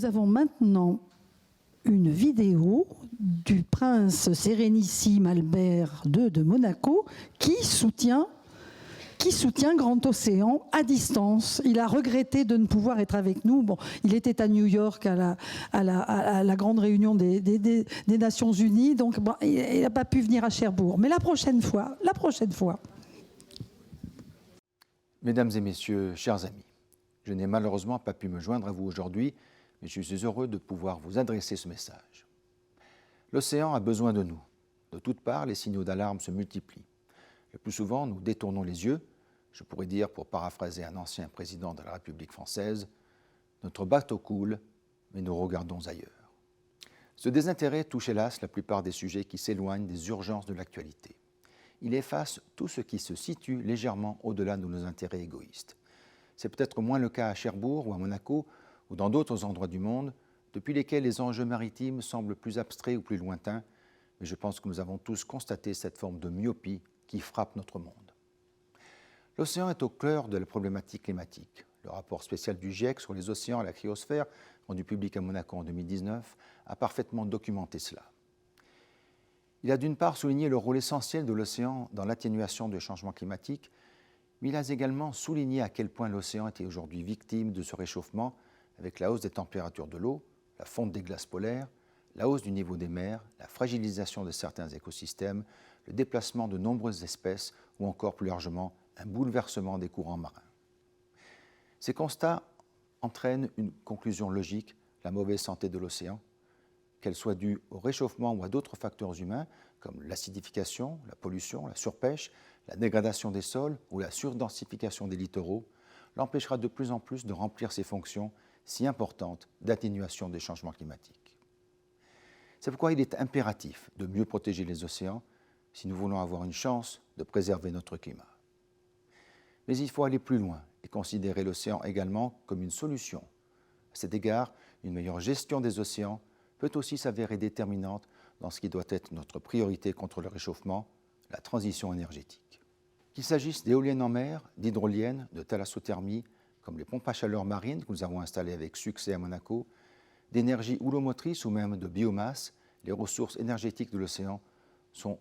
nous avons maintenant une vidéo du prince sérénissime Albert II de Monaco qui soutient Grand Océan à distance. Il a regretté de ne pouvoir être avec nous. Bon, il était à New York à la grande réunion des Nations Unies, donc bon, il n'a pas pu venir à Cherbourg. Mais la prochaine fois. Mesdames et messieurs, chers amis, je n'ai malheureusement pas pu me joindre à vous aujourd'hui, mais je suis heureux de pouvoir vous adresser ce message. L'océan a besoin de nous. De toutes parts, les signaux d'alarme se multiplient. Le plus souvent, nous détournons les yeux. Je pourrais dire, pour paraphraser un ancien président de la République française, « Notre bateau coule, mais nous regardons ailleurs ». Ce désintérêt touche hélas la plupart des sujets qui s'éloignent des urgences de l'actualité. Il efface tout ce qui se situe légèrement au-delà de nos intérêts égoïstes. C'est peut-être moins le cas à Cherbourg ou à Monaco ou dans d'autres endroits du monde, depuis lesquels les enjeux maritimes semblent plus abstraits ou plus lointains, mais je pense que nous avons tous constaté cette forme de myopie qui frappe notre monde. L'océan est au cœur de la problématique climatique. Le rapport spécial du GIEC sur les océans et la cryosphère, rendu public à Monaco en 2019, a parfaitement documenté cela. Il a d'une part souligné le rôle essentiel de l'océan dans l'atténuation du changement climatique, mais il a également souligné à quel point l'océan était aujourd'hui victime de ce réchauffement avec la hausse des températures de l'eau, la fonte des glaces polaires, la hausse du niveau des mers, la fragilisation de certains écosystèmes, le déplacement de nombreuses espèces ou encore plus largement un bouleversement des courants marins. Ces constats entraînent une conclusion logique, la mauvaise santé de l'océan, qu'elle soit due au réchauffement ou à d'autres facteurs humains comme l'acidification, la pollution, la surpêche, la dégradation des sols ou la surdensification des littoraux, l'empêchera de plus en plus de remplir ses fonctions si importantes d'atténuation des changements climatiques. C'est pourquoi il est impératif de mieux protéger les océans si nous voulons avoir une chance de préserver notre climat. Mais il faut aller plus loin et considérer l'océan également comme une solution. À cet égard, une meilleure gestion des océans peut aussi s'avérer déterminante dans ce qui doit être notre priorité contre le réchauffement, la transition énergétique. Qu'il s'agisse d'éoliennes en mer, d'hydroliennes, de thalassothermie, comme les pompes à chaleur marines que nous avons installées avec succès à Monaco, d'énergie houlomotrice ou même de biomasse, les ressources énergétiques de l'océan sont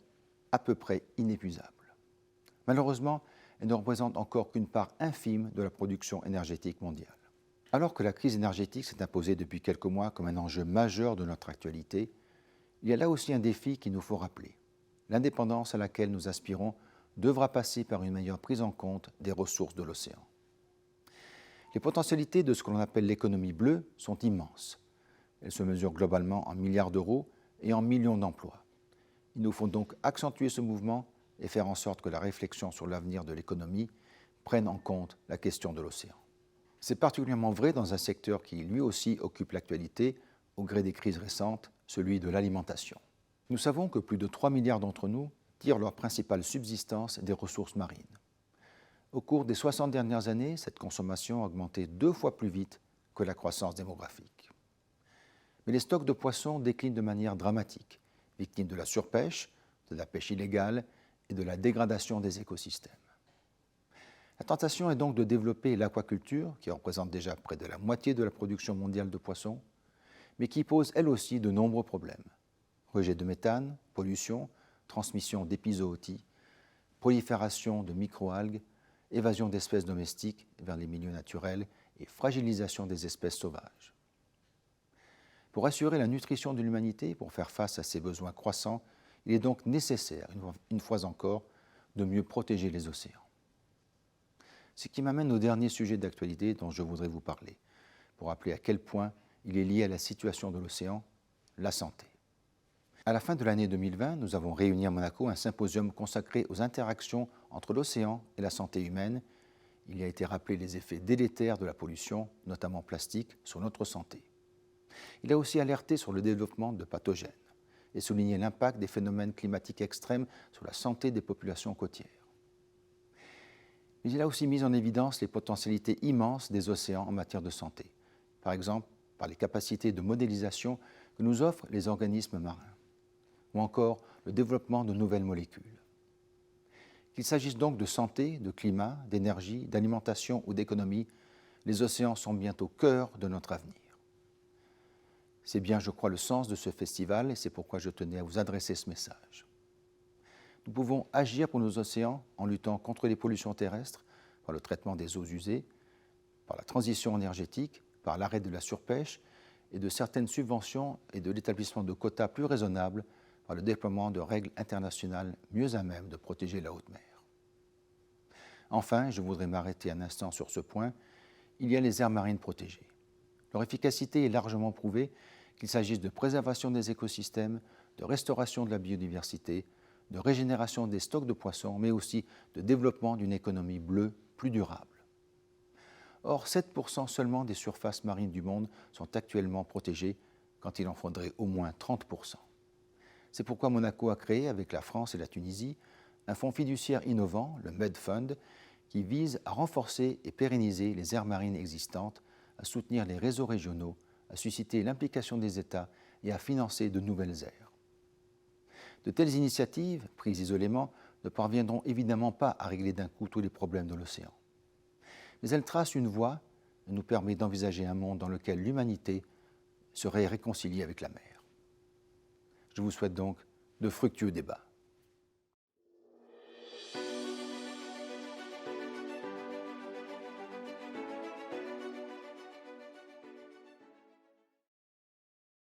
à peu près inépuisables. Malheureusement, elles ne représentent encore qu'une part infime de la production énergétique mondiale. Alors que la crise énergétique s'est imposée depuis quelques mois comme un enjeu majeur de notre actualité, il y a là aussi un défi qu'il nous faut rappeler. L'indépendance à laquelle nous aspirons devra passer par une meilleure prise en compte des ressources de l'océan. Les potentialités de ce que l'on appelle l'économie bleue sont immenses. Elles se mesurent globalement en milliards d'euros et en millions d'emplois. Il nous faut donc accentuer ce mouvement et faire en sorte que la réflexion sur l'avenir de l'économie prenne en compte la question de l'océan. C'est particulièrement vrai dans un secteur qui lui aussi occupe l'actualité au gré des crises récentes, celui de l'alimentation. Nous savons que plus de 3 milliards d'entre nous tirent leur principale subsistance des ressources marines. Au cours des 60 dernières années, cette consommation a augmenté 2 fois plus vite que la croissance démographique. Mais les stocks de poissons déclinent de manière dramatique, victimes de la surpêche, de la pêche illégale et de la dégradation des écosystèmes. La tentation est donc de développer l'aquaculture, qui représente déjà près de la moitié de la production mondiale de poissons, mais qui pose elle aussi de nombreux problèmes. Rejet de méthane, pollution, transmission d'épizooties, prolifération de microalgues, évasion d'espèces domestiques vers les milieux naturels et fragilisation des espèces sauvages. Pour assurer la nutrition de l'humanité, pour faire face à ces besoins croissants, il est donc nécessaire, une fois encore, de mieux protéger les océans. Ce qui m'amène au dernier sujet d'actualité dont je voudrais vous parler, pour rappeler à quel point il est lié à la situation de l'océan, la santé. À la fin de l'année 2020, nous avons réuni à Monaco un symposium consacré aux interactions entre l'océan et la santé humaine. Il y a été rappelé les effets délétères de la pollution, notamment plastique, sur notre santé. Il a aussi alerté sur le développement de pathogènes et souligné l'impact des phénomènes climatiques extrêmes sur la santé des populations côtières. Mais il a aussi mis en évidence les potentialités immenses des océans en matière de santé, par exemple par les capacités de modélisation que nous offrent les organismes marins, ou encore le développement de nouvelles molécules. Qu'il s'agisse donc de santé, de climat, d'énergie, d'alimentation ou d'économie, les océans sont bientôt au cœur de notre avenir. C'est bien, je crois, le sens de ce festival et c'est pourquoi je tenais à vous adresser ce message. Nous pouvons agir pour nos océans en luttant contre les pollutions terrestres, par le traitement des eaux usées, par la transition énergétique, par l'arrêt de la surpêche et de certaines subventions et de l'établissement de quotas plus raisonnables, par le déploiement de règles internationales mieux à même de protéger la haute mer. Enfin, je voudrais m'arrêter un instant sur ce point, il y a les aires marines protégées. Leur efficacité est largement prouvée, qu'il s'agisse de préservation des écosystèmes, de restauration de la biodiversité, de régénération des stocks de poissons, mais aussi de développement d'une économie bleue plus durable. Or, 7% seulement des surfaces marines du monde sont actuellement protégées, quand il en faudrait au moins 30%. C'est pourquoi Monaco a créé, avec la France et la Tunisie, un fonds fiduciaire innovant, le MedFund, qui vise à renforcer et pérenniser les aires marines existantes, à soutenir les réseaux régionaux, à susciter l'implication des États et à financer de nouvelles aires. De telles initiatives, prises isolément, ne parviendront évidemment pas à régler d'un coup tous les problèmes de l'océan. Mais elles tracent une voie et nous permettent d'envisager un monde dans lequel l'humanité serait réconciliée avec la mer. Je vous souhaite donc de fructueux débats.